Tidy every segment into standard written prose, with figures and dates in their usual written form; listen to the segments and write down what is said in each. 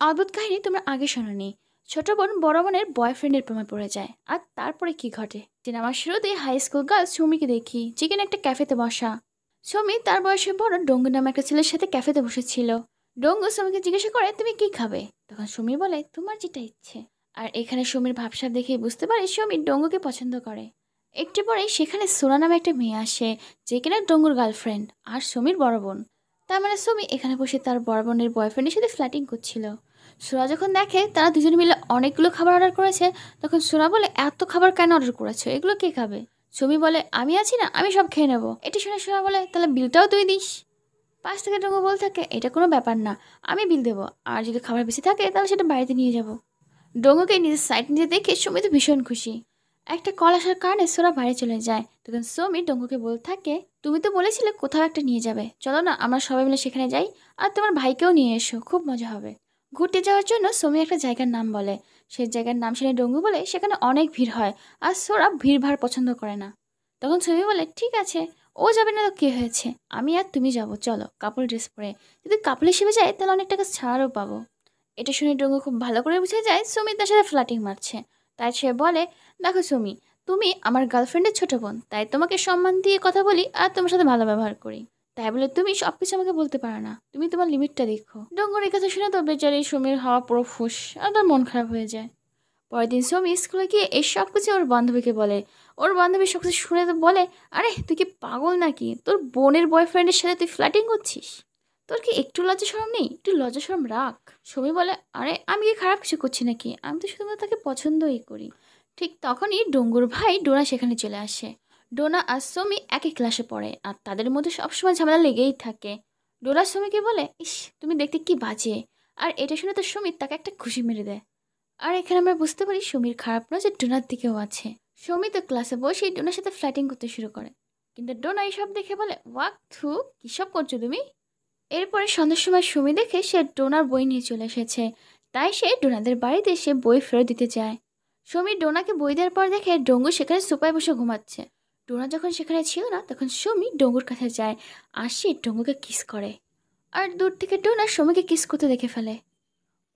অদ্ভুত কাহিনী তোমরা আগে শোনোনি। ছোট বোন বড় বোনের বয়ফ্রেন্ডের প্রেমে পড়ে যায়, আর তারপরে কি ঘটে। সিনেমার শুরুতে হাই স্কুল গার্লস সুমিকে দেখি, যে কিনা একটা ক্যাফেতে বসা। সুমি তার বয়সে বড় ডঙ্গু নামে একটা ছেলের সাথে ক্যাফেতে বসেছিল। ডঙ্গু সুমিকে জিজ্ঞাসা করে, তুমি কি খাবে? তখন সুমি বলে, তোমার যেটা ইচ্ছে। আর এখানে সুমির ভাবসাব দেখে বুঝতে পারি সুমি ডঙ্গুকে পছন্দ করে। একটু পরেই সেখানে সোনা নামে একটা মেয়ে আসে, যে কিনা ডঙ্গুর গার্লফ্রেন্ড আর সুমির বড় বোন। তার মানে সুমি এখানে বসে তার বড় বোনের বয়ফ্রেন্ডের সাথে ফ্ল্যাটিং করছিল। সুরা যখন দেখে তারা দুজনে মিলে অনেকগুলো খাবার অর্ডার করেছে, তখন সুরা বলে, এত খাবার কেন অর্ডার করেছো, এগুলো কে খাবে? সুমি বলে, আমি আছি না, আমি সব খেয়ে নেবো। এটি শুনে সুরা বলে, তাহলে বিলটাও তুই দিস। পাশ থেকে ডঙ্গু বল থাকে, এটা কোনো ব্যাপার না, আমি বিল দেবো, আর যদি খাবার বেশি থাকে তাহলে সেটা বাড়িতে নিয়ে যাব। ডঙ্গুকে নিজের সাইড নিতে দেখে সুমি তো ভীষণ খুশি। একটা কল আসার কারণে সোরা বাইরে চলে যায়, তখন সুমি ডঙ্গুকে বল থাকে, তুমি তো বলেছিলে কোথাও একটা নিয়ে যাবে, চলো না আমরা সবাই মিলে সেখানে যাই, আর তোমার ভাইকেও নিয়ে এসো, খুব মজা হবে। ঘুরতে যাওয়ার জন্য সুমি একটা জায়গার নাম বলে। সেই জায়গার নাম শুনে ডঙ্গু বলে, সেখানে অনেক ভিড় হয়, আর সোরা ভিড় ভাড় পছন্দ করে না। তখন সুমি বলে, ঠিক আছে, ও যাবে না তো কি হয়েছে, আমি আর তুমি যাবো, চলো কাপল ড্রেস পরে, যদি কাপল হিসেবে যায় তাহলে অনেক টাকা ছাড়ও পাবো। এটা শুনে ডঙ্গু খুব ভালো করে বুঝে যায় সুমি তার সাথে ফ্লার্টিং মারছে। তাই সে বলে, দেখো সুমি, তুমি আমার গার্লফ্রেন্ডের ছোট বোন, তাই তোমাকে সম্মান দিয়ে কথা বলি আর তোমার সাথে ভালো ব্যবহার করি, তাই বলে তুমি সবকিছু আমাকে বলতে পারো না, তুমি তোমার লিমিটটা দেখো। ডঙ্গুর এই কথা শুনে তো বেচারি সুমির হাওয়া পুরো ফুস, আর তার মন খারাপ হয়ে যায়। পরের দিন সুমি স্কুলে গিয়ে এই সব কিছু ওর বান্ধবীকে বলে। ওর বান্ধবী সব কিছু শুনে তো বলে, আরে তুই কি পাগল নাকি, তোর বোনের বয়ফ্রেন্ডের সাথে তুই ফ্ল্যাটিং করছিস, তোর কি একটু লজ্জা শরম নেই, একটু লজ্জা শরম রাখ। সুমি বলে, আরে আমি কি খারাপ কিছু করছি নাকি, আমি তো শুধুমাত্র তাকে পছন্দই করি। ঠিক তখনই ডঙ্গুর ভাই ডোনা সেখানে চলে আসে। ডোনা আর সুমি একই ক্লাসে পড়ে, আর তাদের মধ্যে সবসময় ঝামেলা লেগেই থাকে। ডোনা সুমিকে বলে, ইস তুমি দেখতে কি বাজে। আর এটা শুনে তো সুমি তাকে একটা খুশি মেরে দেয়। আর এখানে আমরা বুঝতে পারি সুমির খারাপ নজর ডোনার দিকেও আছে। সুমি তো ক্লাসে বসেই ডোনার সাথে ফ্ল্যাটিং করতে শুরু করে, কিন্তু ডোনা এইসব দেখে বলে, ওয়াক থু, কী সব করছো তুমি। এরপরে সন্ধ্যার সময় সুমি দেখে সে ডোনার বই নিয়ে চলে এসেছে, তাই সে ডোনাদের বাড়িতে সে বই ফেরত দিতে যায়। সুমি ডোনাকে বই দেওয়ার পর দেখে ডঙ্গু সেখানে সোফায় বসে ঘুমাচ্ছে। ডোনা যখন সেখানে ছিল না তখন সুমি ডঙ্গুর কাছে যায়, আর সে ডঙ্গুকে কিস করে। আর দূর থেকে ডোনা সুমিকে কিস করতে দেখে ফেলে।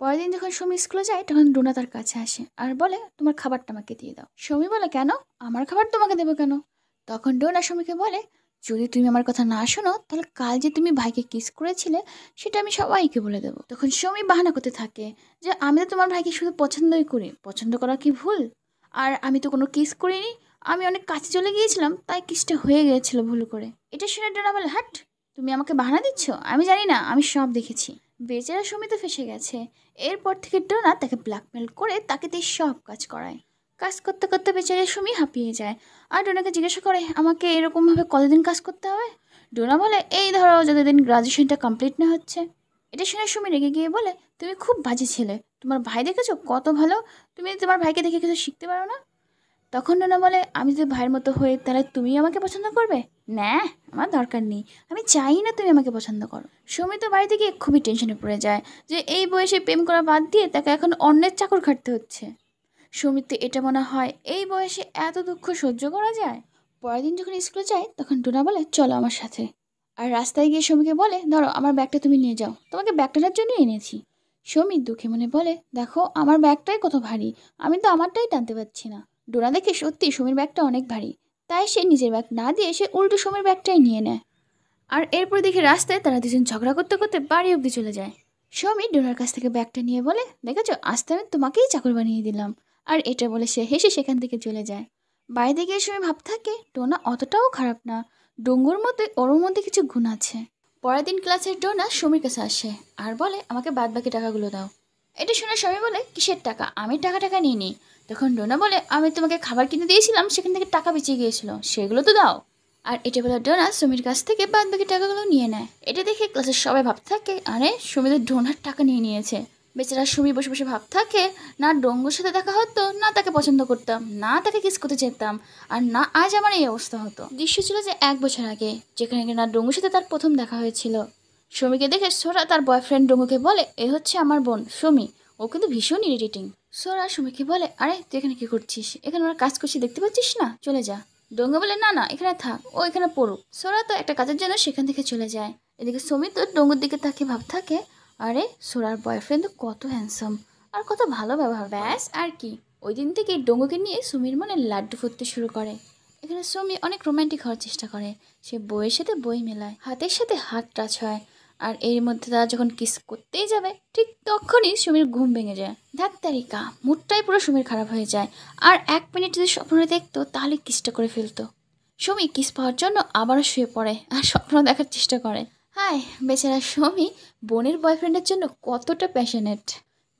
পরের দিন যখন সুমি স্কুলে যায় তখন ডোনা তার কাছে আসে আর বলে, তোমার খাবারটা আমাকে দিয়ে দাও। সুমি বলে, কেন, আমার খাবার তোমাকে দেবো কেন? তখন ডোনা সুমিকে বলে, যদি তুমি আমার কথা না শোনো তাহলে কাল যে তুমি ভাইকে কিস করেছিলে সেটা আমি সবাইকে বলে দেবো। তখন সুমি বাহানা করতে থাকে যে, আমি তো তোমার ভাইকে শুধু পছন্দই করি, পছন্দ করা কি ভুল? আর আমি তো কোনো কিস করিনি, আমি অনেক কাছে চলে গিয়েছিলাম, তাই কিসটা হয়ে গিয়েছিল ভুল করে। এটা শুনে ডোনা বলে, হাট, তুমি আমাকে বাহানা দিচ্ছ, আমি জানি না, আমি সব দেখেছি। বেচারা সুমি তো ফেসে গেছে। এরপর থেকে ডোনা তাকে ব্ল্যাকমেল করে তাকে দিয়ে সব কাজ করায়। কাজ করতে করতে বেচারা সুমি হাঁপিয়ে যায়, আর ডোনাকে জিজ্ঞাসা করে, আমাকে এরকমভাবে কতদিন কাজ করতে হবে? ডোনা বলে, এই ধরো যতদিন গ্রাজুয়েশনটা কমপ্লিট না হচ্ছে। এটা শুনে সুমি রেগে গিয়ে বলে, তুমি খুব বাজে ছেলে, তোমার ভাই দেখেছো কত ভালো, তুমি তোমার ভাইকে দেখে কিছু শিখতে পারো না? তখন ডোনা বলে, আমি যদি ভাইয়ের মতো হই তাহলে তুমি আমাকে পছন্দ করবে? না, আমার দরকার নেই, আমি চাই না তুমি আমাকে পছন্দ করো। সুমি তো বাড়িতে গিয়ে খুবই টেনশনে পড়ে যায় যে এই বয়সে প্রেম করা বাদ দিয়ে তাকে এখন অন্যের চাকর খাটতে হচ্ছে। সুমির তো এটা মনে হয় এই বয়সে এত দুঃখ সহ্য করা যায়। পরের দিন যখন স্কুলে যায় তখন ডোনা বলে, চলো আমার সাথে। আর রাস্তায় গিয়ে সুমিকে বলে, ধরো আমার ব্যাগটা তুমি নিয়ে যাও, তোমাকে ব্যাগটার জন্য এনেছি। সুমি দুঃখে মনে বলে, দেখো আমার ব্যাগটাই কত ভারী, আমি তো আমারটাই টানতে পারছি না। ডোনা দেখে সত্যি সুমির ব্যাগটা অনেক ভারী, তাই সে নিজের ব্যাগ না দিয়ে সে উল্টো সুমির ব্যাগটাই নিয়ে নেয়। আর এরপর দেখি রাস্তায় তারা দুজন ঝগড়া করতে করতে বাড়ি অবধি চলে যায়। সুমি ডোনার কাছ থেকে ব্যাগটা নিয়ে বলে, দেখেছো, আজকে আমি তোমাকেই চাকর বানিয়ে দিলাম। আর এটা বলে সে হেসে সেখান থেকে চলে যায়। বাইরে গিয়ে সুমি ভাব থাকে ডোনা অতটাও খারাপ না, ডঙ্গুর মতোই ওর মধ্যে কিছু গুণ আছে। পরের দিন ক্লাসের ডোনা সুমির কাছে আসে আর বলে, আমাকে বাদ বাকি টাকাগুলো দাও। এটা শুনে সুমি বলে, কিসের টাকা, আমি টাকা নিয়ে নিই। তখন ডোনা বলে, আমি তোমাকে খাবার কিনে দিয়েছিলাম, সেখান থেকে টাকা বেঁচে গিয়েছিল, সেগুলো তো দাও। আর এটা বলে ডোনা সুমির কাছ থেকে বাদ বাকি টাকাগুলো নিয়ে নেয়। এটা দেখে ক্লাসের সবাই ভাবতে থাকে, আরে সুমি তো ডোনার টাকা নিয়ে নিয়েছে। বেচারা সুমি বসে বসে ভাবতে থাকে, না ডঙ্গুর সাথে দেখা হতো, না তাকে পছন্দ করতাম, না তাকে কিস করতে চেতাম, আর না আজ আমার এই অবস্থা হতো। দৃশ্য ছিল যে 1 বছর আগে, যেখানে কিনা ডঙ্গুর সাথে তার প্রথম দেখা হয়েছিল। সুমিকে দেখে সোরা তার বয়ফ্রেন্ড ডঙ্গুকে বলে, এ হচ্ছে আমার বোন সুমি, ও কিন্তু ভীষণ ইরিটেটিং। সোরা সুমিকে বলে, আরে তুই এখানে কি করছিস, এখানে ওরা কাজ করছি দেখতে পাচ্ছিস না, চলে যা। ডঙ্গা বলে, না না, এখানে থাক, ও এখানে পড়ুক। সোরা তো একটা কাজের জন্য সেখান থেকে চলে যায়। এদিকে সুমি তো ডঙ্গুর দিকে তাকে ভাব থাকে, আরে সোরার বয়ফ্রেন্ড তো কত হ্যান্ডসাম আর কত ভালো ব্যবহার, ব্যাস আর কি। ওই দিন থেকে ডঙ্গুকে নিয়ে সুমির মনে লাড্ডু ফুটতে শুরু করে। এখানে সুমি অনেক রোমান্টিক হওয়ার চেষ্টা করে। সে বইয়ের সাথে বই মেলায়, হাতের সাথে হাত টাচ হয়। আর এর মধ্যে তারা যখন কিস করতেই যাবে ঠিক তখনই সুমির ঘুম ভেঙে যায়। ধাত্তারিকা, মুডটাই পুরো সুমির খারাপ হয়ে যায়। আর 1 মিনিট যদি স্বপ্নে দেখতো তাহলে কিসটা করে ফেলতো। সুমি কিস পাওয়ার জন্য আবারও শুয়ে পড়ে আর স্বপ্ন দেখার চেষ্টা করে। হায় বেচারা সুমি বোনের বয়ফ্রেন্ডের জন্য কতটা প্যাশনেট।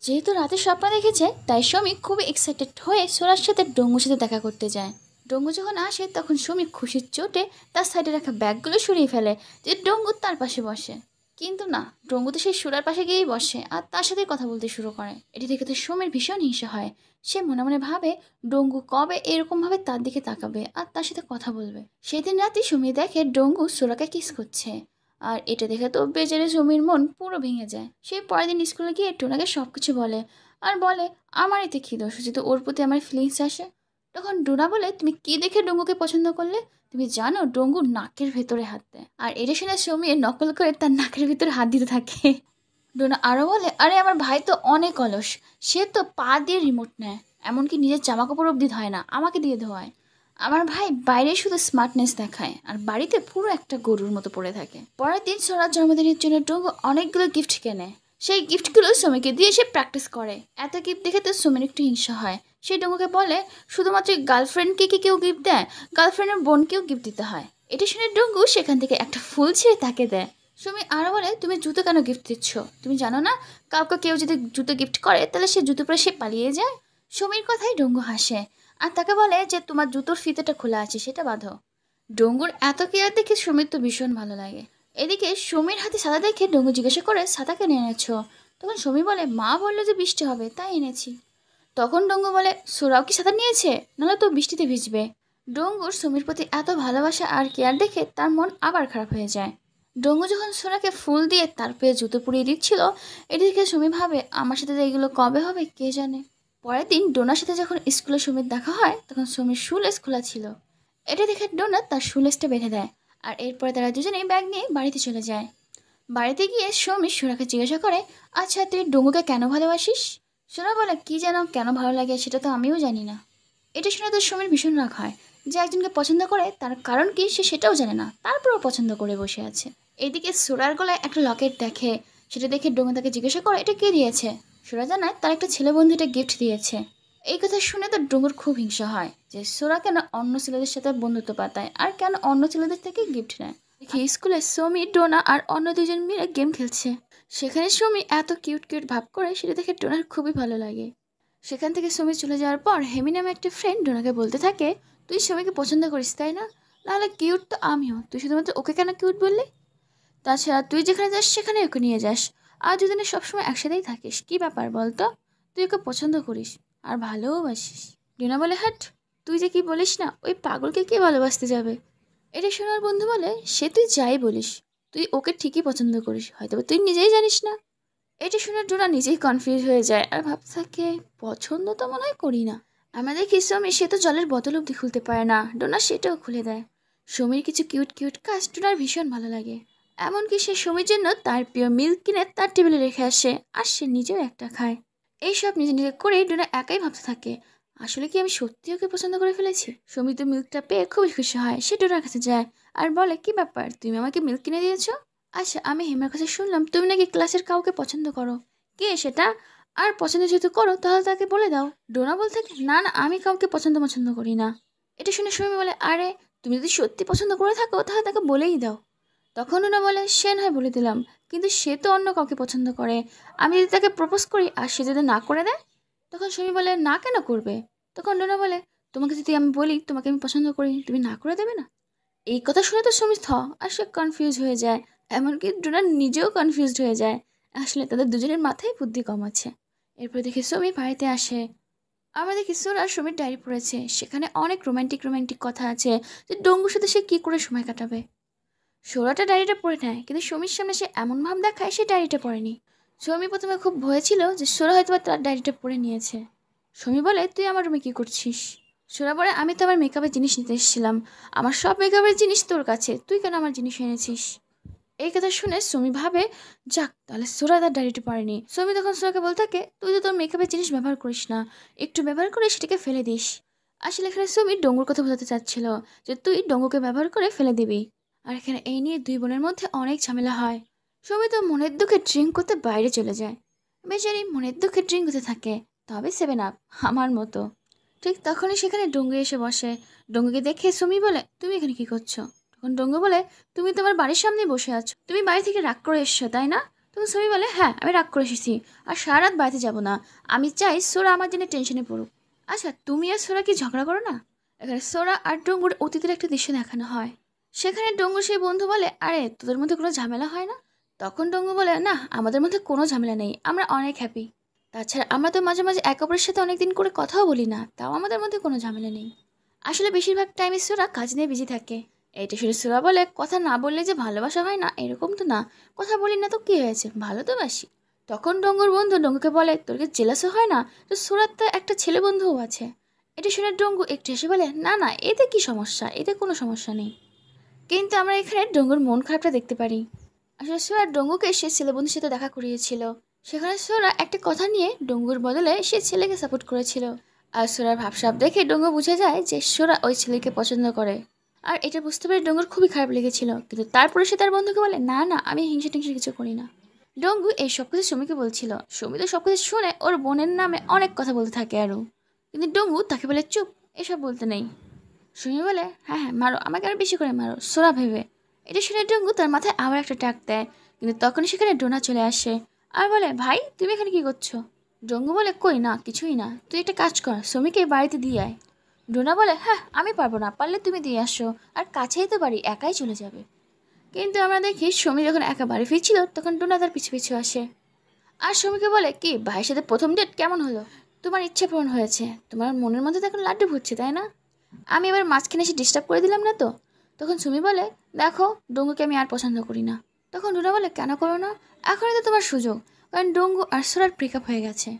যেহেতু রাতে স্বপ্ন দেখেছে তাই সুমি খুবই এক্সাইটেড হয়ে সোরার সাথে ডঙ্গুর সাথে দেখা করতে যায়। ডঙ্গু যখন আসে তখন সুমি খুশির চোটে তার সাইডে রাখা ব্যাগগুলো সরিয়ে ফেলে যে ডঙ্গু তার পাশে বসে। কিন্তু না, ডঙ্গু তো সেই সুরার পাশে গিয়েই বসে আর তার সাথে কথা বলতে শুরু করে। এটি দেখে তো সুমির ভীষণ হিংসা হয়। সে মনে মনে ভাবে ডঙ্গু কবে এরকমভাবে তার দিকে তাকাবে আর তার সাথে কথা বলবে। সেদিন রাতে সুমি দেখে ডঙ্গু সোরাকে কিস করছে। আর এটা দেখে তো বেচারে সুমির মন পুরো ভেঙে যায়। সে পরের দিন স্কুলে গিয়ে টোনাকে সব কিছু বলে আর বলে আমার এতে কী দোষ যেহেতু ওর প্রতি আমার ফিলিংস আসে। তখন ডোনা বলে তুমি কি দেখে ডঙ্গুকে পছন্দ করলে? তুমি জানো ডঙ্গু নাকের ভেতরে হাত দেয়। আর এটা শুনে সুমি নকল করে তার নাকের ভিতরে হাত দিতে থাকে। ডোনা আরও বলে আরে আমার ভাই তো অনেক অলস, সে তো পা দিয়ে রিমোট নেয়, এমনকি নিজের জামা কাপড় অবধি ধোয় না, আমাকে দিয়ে ধোয়ায়। আমার ভাই বাইরে শুধু স্মার্টনেস দেখায় আর বাড়িতে পুরো একটা গরুর মতো পড়ে থাকে। পরের দিন সোনার জন্মদিনের জন্য ডঙ্গু অনেকগুলো গিফট কেনে। সেই গিফটগুলো সুমিকে দিয়ে সে প্র্যাকটিস করে। এত গিফট দেখে তো সুমির একটু হিংসা হয়। সে ডঙ্গুকে বলে শুধুমাত্র গার্লফ্রেন্ডকে কি কেউ গিফট দেয়? গার্লফ্রেন্ডের বোনকেও গিফট দিতে হয়। এটা শুনে ডঙ্গু সেখান থেকে একটা ফুল ছিঁড়ে তাকে দেয়। সুমি আরও বলে তুমি জুতো কেন গিফট দিচ্ছ? তুমি জানো না কাউকে কেউ যদি জুতো গিফট করে তাহলে সে জুতো পরে সে পালিয়ে যায়। সুমির কথাই ডঙ্গু হাসে আর তাকে বলে যে তোমার জুতোর ফিতেটা খোলা আছে সেটা বাঁধো। ডঙ্গুর এত কেয়ার দেখে সুমির তো ভীষণ ভালো লাগে। এদিকে সুমির হাতে সাদা দেখে ডঙ্গু জিজ্ঞাসা করে সাদা কেন এনেছো? তখন সুমি বলে মা বললো যে বৃষ্টি হবে তাই এনেছি। তখন ডঙ্গু বলে সোরাও কি সাঁতার নিয়েছে, নাহলে তো বৃষ্টিতে ভিজবে। ডঙ্গুর সুমির প্রতি এত ভালোবাসা আর কেয়ার দেখে তার মন আবার খারাপ হয়ে যায়। ডঙ্গু যখন সোরাকে ফুল দিয়ে তার পেয়ে জুতো পরিয়ে দিচ্ছিল এটি দেখে সুমি ভাবে আমার সাথে যে এগুলো কবে হবে কে জানে। পরের দিন ডোনার সাথে যখন স্কুলে সুমির দেখা হয় তখন সুমির শুলেস খোলা ছিল। এটা দেখে ডোনা তার শুলেসটা বেঁধে দেয় আর এরপরে তারা দুজনেই ব্যাগ নিয়ে বাড়িতে চলে যায়। বাড়িতে গিয়ে সুমি সোরাকে জিজ্ঞাসা করে আচ্ছা তুই ডঙ্গুকে কেন ভালোবাসিস? সোনা বলে কি যেন কেন ভালো লাগে সেটা তো আমিও জানি না। এটা শুনে তো সুমির ভীষণ রাগ হয় যে একজনকে পছন্দ করে তার কারণ কি সে সেটাও জানে না, তারপরেও পছন্দ করে বসে আছে। এদিকে সোরার গলায় একটা লকেট দেখে, সেটা দেখে ডঙ্গু তাকে জিজ্ঞাসা করে এটা কে দিয়েছে? সোরা জানায় তার একটা ছেলে বন্ধু এটা গিফট দিয়েছে। এই কথা শুনে তো ডঙ্গুর খুব হিংসা হয় যে সোরা কেন অন্য ছেলেদের সাথে বন্ধুত্ব পাতায় আর কেন অন্য ছেলেদের থেকে গিফট নেয়। দেখি স্কুলে সুমি ডোনা আর অন্য দুজন মিলে গেম খেলছে। সেখানে সুমি এত কিউট কিউট ভাব করে সেটা দেখে ডোনার খুবই ভালো লাগে। সেখান থেকে সুমি চলে যাওয়ার পর হেমি নামে একটা ফ্রেন্ড ডোনাকে বলতে থাকে তুই সুমিকে পছন্দ করিস তাই না? নাহলে কিউট তো আমিও, তুই শুধুমাত্র ওকে কেন কিউট বললি? তাছাড়া তুই যেখানে যাস সেখানে ওকে নিয়ে যাস আর দুজনে সবসময় একসাথেই থাকিস, কি ব্যাপার বলতো? তুই ওকে পছন্দ করিস আর ভালোবাসিস। ডোনা বলে হাট, তুই যে কি বলিস না, ওই পাগলকে কে ভালোবাসতে যাবে? এটা শোনার বন্ধু বলে সে তুই যাই বলিস তুই ওকে ঠিকই পছন্দ করিস, হয়তো তুই নিজেই জানিস না। এটা শুনে ডোনা নিজেই কনফিউজ হয়ে যায় আর ভাবতে থাকে পছন্দ তো মনে হয় করি না। আমাদের কিসমে সে তো জলের বোতল অব্দি খুলতে পারে না, ডোনা সেটাও খুলে দেয়। সুমির কিছু কিউট কিউট কাজ ডোনার ভীষণ ভালো লাগে। এমনকি সে সুমির জন্য তার প্রিয় মিল্ক কিনে তার টেবিলে রেখে আসে আর সে নিজেও একটা খায়। এইসব নিজে নিজে করেই ডোনা একাই ভাবতে থাকে আসলে কি আমি সত্যি ওকে পছন্দ করে ফেলেছি। সুমি তো মিল্কটা পেয়ে খুবই খুশি হয়, সে ডোনার কাছে যায় আর বলে কি ব্যাপার তুমি আমাকে মিল্ক কিনে দিয়েছো? আচ্ছা আমি হেমার কাছে শুনলাম তুমি নাকি ক্লাসের কাউকে পছন্দ করো, কে সেটা? আর পছন্দ যেহেতু করো তাহলে তাকে বলে দাও। ডোনা বলতে থাকে না না আমি কাউকে পছন্দ করি না। এটা শুনে সুমি বলে আরে তুমি যদি সত্যি পছন্দ করে থাকো তাহলে তাকে বলেই দাও। তখন ডোনা বলে সে নয় বলে দিলাম, কিন্তু সে তো অন্য কাউকে পছন্দ করে, আমি যদি তাকে প্রপোজ করি আর সে যদি না করে দেয়? তখন সুমি বলে না কেন করবে? তখন ডোনা বলে তোমাকে যদি আমি বলি তোমাকে আমি পছন্দ করি তুমি না করে দেবে না? এই কথা শুনে তো সুমি আর সে কনফিউজ হয়ে যায়, এমনকি ডোনা নিজেও কনফিউজড হয়ে যায়। আসলে তাদের দুজনের মাথায় বুদ্ধি কম আছে। এরপর দেখি সুমি বাড়িতে আসে। আমরা দেখি সোরা সুমির ডায়েরি পড়েছে, সেখানে অনেক রোমান্টিক রোমান্টিক কথা আছে যে ডঙ্গুর সাথে সে কী করে সময় কাটাবে। সোরাটা ডায়েরিটা পড়ে নেয় কিন্তু সুমির সামনে সে এমন ভাব দেখায় সে ডায়েরিটা পড়েনি। সুমি প্রথমে খুব ভয় ছিল যে সোরা হয়তো তার ডায়েরিটা পড়ে নিয়েছে। সুমি বলে তুই আমার রুমে কী করছিস? সোরা বলে আমি তো আমার মেকআপের জিনিস নিতে এসেছিলাম, আমার সব মেকআপের জিনিস তোর কাছে, তুই কেন আমার জিনিস এনেছিস? এই কথা শুনে সুমি ভাবে, যাক তাহলে সোরা তার ডায়েরিটি পড়েনি। সুমি তখন সোরাকে বলতে থাকে, তুই তো তোর মেকআপের জিনিস ব্যবহার করিস না, একটু ব্যবহার করে সেটাকে ফেলে দিস। আসলে এখানে সুমি ডঙ্গুর কথা বোঝাতে চাচ্ছিল যে তুই ডঙ্গুকে ব্যবহার করে ফেলে দিবি। আর এখানে এই নিয়ে দুই বোনের মধ্যে অনেক ঝামেলা হয়। সুমি তো মনের দুঃখে ড্রিঙ্ক করতে বাইরে চলে যায়। বেচারি মনের দুঃখে ড্রিঙ্ক করতে থাকে, তবে 7 আপ আমার মতো। ঠিক তখনই সেখানে ডঙ্গু এসে বসে। ডঙ্গুকে দেখে সুমি বলে, তুমি এখানে কি করছো? তখন ডঙ্গু বলে, তুমি তোমার বাড়ির সামনে বসে আছো, তুমি বাড়ি থেকে রাগ করে এসছো তাই না? তখন সুমি বলে, হ্যাঁ আমি রাগ করে এসেছি, আর সারা রাত বাড়িতে যাবো না। আমি চাই সোরা আমার জন্য টেনশনে পড়ুক। আচ্ছা তুমি আর সোরা কি ঝগড়া করো না? এখানে সোরা আর ডঙ্গুর অতীতের একটা দৃশ্য দেখানো হয়। সেখানে ডঙ্গু সেই বন্ধু বলে, আরে তোদের মধ্যে কোনো ঝামেলা হয় না? তখন ডঙ্গু বলে, না আমাদের মধ্যে কোনো ঝামেলা নেই, আমরা অনেক হ্যাপি। তাছাড়া আমরা তো মাঝে মাঝে একে অপরের সাথে অনেকদিন করে কথাও বলি না, তাও আমাদের মধ্যে কোনো ঝামেলা নেই। আসলে বেশিরভাগ টাইমে সুরা কাজ নিয়ে বিজি থাকে। এইটা শুনে সুরা বলে, কথা না বললে যে ভালোবাসা হয় না এরকম তো না, কথা বলি না তো কি হয়েছে, ভালো তো বাসি। তখন ডঙ্গুর বন্ধু ডঙ্গুকে বলে, তোর কি জেলাসও হয় না? তো সুরার তো একটা ছেলে বন্ধুও আছে। এটা শুনে ডঙ্গু একটু হেসে বলে, না না এতে কি সমস্যা, এতে কোনো সমস্যা নেই। কিন্তু আমরা এখানে ডঙ্গুর মন খারাপটা দেখতে পারি। আসলে সুরা ডঙ্গুকে সে ছেলে বন্ধুর সাথে দেখা করিয়েছিল। সেখানে সুরা একটা কথা নিয়ে ডঙ্গুর বদলে সে ছেলেকে সাপোর্ট করেছিল। আর সুরার ভাবসাব দেখে ডঙ্গু বুঝে যায় যে সুরা ওই ছেলেকে পছন্দ করে। আর এটা বুঝতে পেরে ডঙ্গুর খুবই খারাপ লেগেছিল, কিন্তু তারপরে সে তার বন্ধুকে বলে, না না আমি হিংসা টিংসা কিছু করি না। ডঙ্গু এই সব কিছু সুমিকে বলছিল। সুমি তো সব কিছু শুনে ওর বোনের নামে অনেক কথা বলতে থাকে আরও। কিন্তু ডঙ্গু তাকে বলে, চুপ, এসব বলতে নেই। সুমি বলে, হ্যাঁ হ্যাঁ মারো, আমাকে আরো বেশি করে মারো সোরা ভেবে। এটা শুনে ডঙ্গু তার মাথায় আবার একটা টাক দেয়। কিন্তু তখনই সেখানে ডোনা চলে আসে আর বলে, ভাই তুমি এখানে কি করছো? ডঙ্গু বলে, কই না কিছুই না, তুই একটা কাজ কর, সুমিকে বাড়িতে দিয়ে আয়। ডোনা বলে, হ্যাঁ আমি পারবো না, পারলে তুমি দিয়ে আসো, আর কাছেই তো বাড়ি, একাই চলে যাবে। কিন্তু আমরা দেখি সুমি যখন একা বাড়ি ফিরছিল তখন ডোনা তার পিছু পিছু আসে। আর সুমিকে বলে, কি ভাইয়ের সাথে প্রথম ডেট কেমন হলো? তোমার ইচ্ছে পূরণ হয়েছে, তোমার মনের মধ্যে তো এখন লাড্ডু ফুটছে তাই না? আমি এবার মাঝখানে এসে ডিস্টার্ব করে দিলাম না তো? তখন সুমি বলে, দেখো ডঙ্গুকে আমি আর পছন্দ করি না। তখন ডোনা বলে, কেন করো না? এখনই তো তোমার সুযোগ, কারণ ডঙ্গু আর সোরার ব্রেকআপ হয়ে গেছে।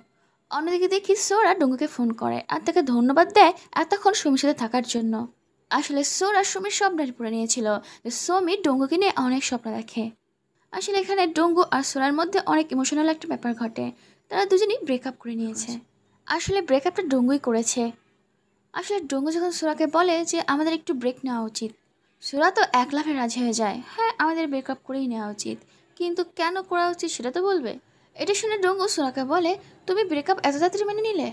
অন্যদিকে দেখি সোরা ডঙ্গুকে ফোন করে আর তাকে ধন্যবাদ দেয় এতক্ষণ সুমির সাথে থাকার জন্য। আসলে সোরা সুমির স্বপ্নের পড়ে নিয়েছিল যে সুমি ডঙ্গুকে নিয়ে অনেক স্বপ্ন দেখে। আসলে এখানে ডঙ্গু আর সোরার মধ্যে অনেক ইমোশনাল একটা ব্যাপার ঘটে। তারা দুজনেই ব্রেকআপ করে নিয়েছে। আসলে ব্রেকআপটা ডঙ্গুই করেছে। আসলে ডঙ্গু যখন সুরাকে বলে যে আমাদের একটু ব্রেক নেওয়া উচিত, সুরা তো এক লাফে রাজি হয়ে যায়, হ্যাঁ আমাদের ব্রেকআপ করেই নেওয়া উচিত, কিন্তু কেন করা উচিত সেটা তো বলবে। এটা শুনে ডঙ্গু সুরাকে বলে, তুমি ব্রেকআপ এত তাড়াতাড়ি মেনে নিলে?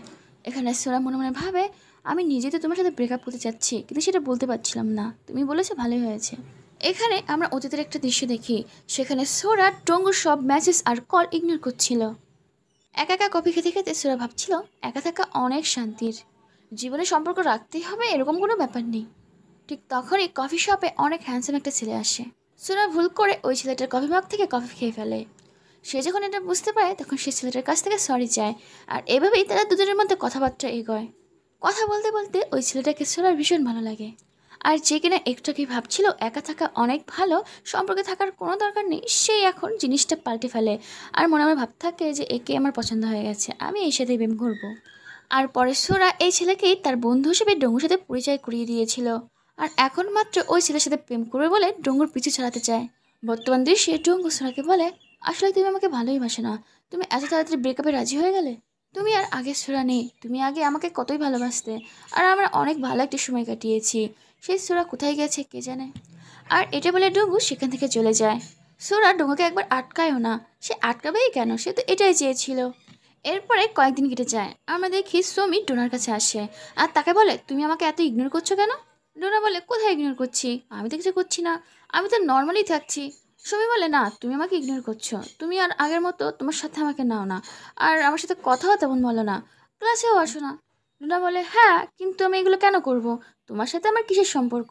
এখানে সুরা মনে মনে ভাবে, আমি নিজে তো তোমার সাথে ব্রেকআপ করতে চাচ্ছি কিন্তু সেটা বলতে পারছিলাম না, তুমি বলেছো ভালোই হয়েছে। এখানে আমরা অতীতের একটা দৃশ্য দেখি। সেখানে সোরা ডঙ্গুর সব মেসেজ আর কল ইগনোর করছিল। একা একা কফি খেতে খেতে সুরা ভাবছিল, একা থাকা অনেক শান্তির, জীবনে সম্পর্ক রাখতেই হবে এরকম কোনো ব্যাপার নেই। ঠিক তখনই কফি শপে অনেক হ্যান্ডসাম একটা ছেলে আসে। সুরা ভুল করে ওই ছেলেটার কফি মগ থেকে কফি খেয়ে ফেলে। সে যখন এটা বুঝতে পারে তখন সে ছেলেটার কাছ থেকে সরি চায়। আর এভাবেই তারা দুজনের মধ্যে কথাবার্তা এগোয়। কথা বলতে বলতে ওই ছেলেটাকে সুরার ভীষণ ভালো লাগে। আর যে কিনা একটু কি ভাবছিল একা থাকা অনেক ভালো, সম্পর্কে থাকার কোনো দরকার নেই, সেই এখন জিনিসটা পাল্টে ফেলে। আর মনে মনে ভাবতে থাকে যে একে আমার পছন্দ হয়ে গেছে, আমি এই সাথে প্রেম করবো। আর পরে সোরা এই ছেলেকেই তার বন্ধু হিসেবে ডঙ্গুর সাথে পরিচয় করিয়ে দিয়েছিল। আর এখন মাত্র ওই ছেলের সাথে প্রেম করবে বলে ডঙ্গুর পিছু ছাড়াতে চায়। বর্তমান দৃশ্যে ডঙ্গু সোরাকে বলে, আসলে তুমি আমাকে ভালোই বাসো না, তুমি এত তাড়াতাড়ি ব্রেকআপে রাজি হয়ে গেলে। তুমি আর আগে সোরা নেই, তুমি আগে আমাকে কতই ভালোবাসতে, আর আমরা অনেক ভালো একটা সময় কাটিয়েছি। সেই সোরা কোথায় গেছে কে জানে। আর এটা বলে ডঙ্গু সেখান থেকে চলে যায়। সোরা ডঙ্গুকে একবার আটকায়ও না, সে আটকাবেই কেন, সে তো এটাই চেয়েছিল। এরপরে কয়েকদিন কেটে যায়, আমরা দেখি সুমি ডোনার কাছে আসে আর তাকে বলে, তুমি আমাকে এত ইগনোর করছো কেন? ডোনা বলে, কোথায় ইগনোর করছি, আমি তো কিছু করছি না, আমি তো নর্মালি থাকছি। সুমি বলে, না তুমি আমাকে ইগনোর করছো, তুমি আর আগের মতো তোমার সাথে আমাকে নাও না, আর আমার সাথে কথাও তেমন বলো না, ক্লাসেও আসো না। ডোনা বলে, হ্যাঁ কিন্তু আমি এগুলো কেন করব, তোমার সাথে আমার কিসের সম্পর্ক?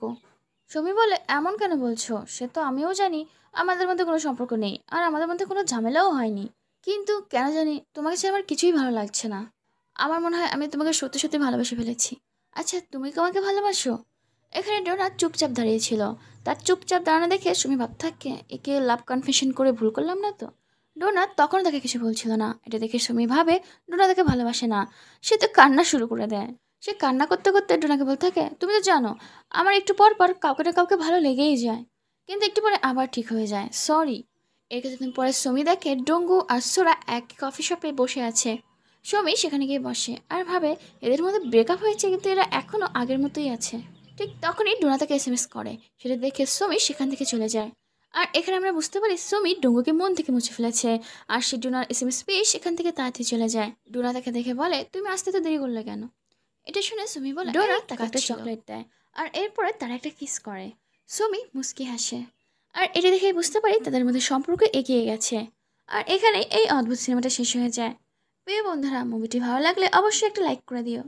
সুমি বলে, এমন কেন বলছো, সে তো আমিও জানি আমাদের মধ্যে কোনো সম্পর্ক নেই, আর আমাদের মধ্যে কোনো ঝামেলাও হয়নি, কিন্তু কেন জানি তোমাকে ছাড়া আমার কিছুই ভালো লাগছে না। আমার মনে হয় আমি তোমাকে সত্যি সত্যি ভালোবেসে ফেলেছি। আচ্ছা তুমি কি আমাকে ভালোবাসো? এখানে ডোনা চুপচাপ দাঁড়িয়েছিল। তার চুপচাপ দাঁড়ানো দেখে সুমি ভাবতে থাকে, একে লাভ কনফেশন করে ভুল করলাম না তো? ডোনা তখন তাকে কিছু বলছিল না। এটা দেখে সুমি ভাবে ডোনা তাকে ভালোবাসে না। সে তো কান্না শুরু করে দেয়। সে কান্না করতে করতে ডোনাকে বলতে থাকে, তুমি তো জানো আমার একটু পর পর কাউকে না কাউকে ভালো লেগেই যায়। কিন্তু একটু পরে আবার ঠিক হয়ে যায়। সরি। এর কিছুদিন পরে সুমি দেখে ডঙ্গু আর সোরা এক কফি শপে বসে আছে। সুমি সেখানে গিয়ে বসে আর ভাবে এদের মধ্যে ব্রেকআপ হয়েছে, কিন্তু এরা এখনও আগের মতোই আছে। ঠিক তখনই ডোনা তাকে এসএমএস করে। সেটা দেখে সুমি সেখান থেকে চলে যায়। আর এখানে আমরা বুঝতে পারি সুমি ডঙ্গুকে মন থেকে মুছে ফেলেছে। আর সে ডোনার এসএমএস পেয়ে সেখান থেকে তাড়াতাড়ি চলে যায়। ডোনা তাকে দেখে বলে, তুমি আসতে তো দেরি করলে কেন? এটা শুনে সুমি বলে, ডোনা তাকে একটা চকলেট দেয় আর এরপরে তারা একটা কিস করে। সুমি মুস্কি হাসে। আর এটা দেখে বুঝতে পারি তাদের মধ্যে সম্পর্ক এগিয়ে গেছে। আর এখানে এই অদ্ভুত সিনেমাটা শেষ হয়ে যায়। প্রিয় বন্ধুরা, মুভিটি ভালো লাগলে অবশ্যই একটা লাইক করে দিও।